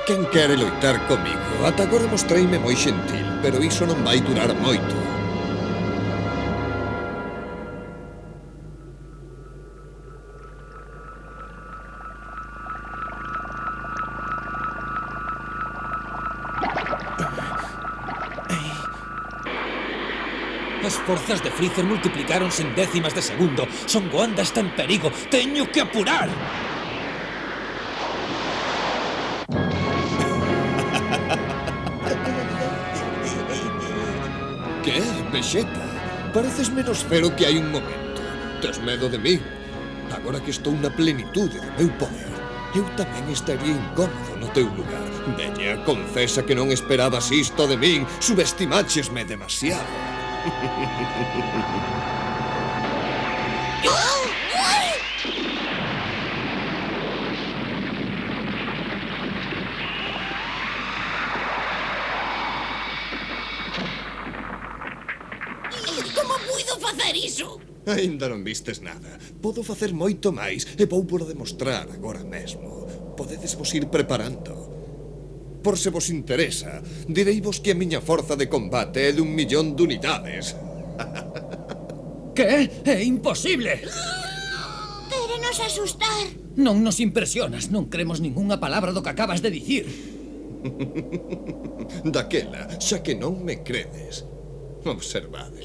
Quen quere loitar comigo? Ata agora mostreime moi xentil, pero iso non vai durar moito. As forzas de Freezer multiplicáronse en décimas de segundo. Son Gohan está en perigo. Teño que apurar. Que, Vegeta? Pareces menos fero que hai un momento. Tes medo de mí? Agora que estou na plenitude do meu poder, eu tamén estaría incómodo no teu lugar. Veña, confesa que non esperabas isto de min. Subestimáchesme demasiado. Como puido facer iso? Ainda non vistes nada. Podo facer moito máis e vou por demostrar agora mesmo. Podedes vos ir preparando. Por se vos interesa, direivos que a miña forza de combate é de 1.000.000 de unidades. Que? É imposible. Quérenos asustar. Non nos impresionas. Non cremos ningunha palabra do que acabas de dicir. Daquela, xa que non me credes. Observade.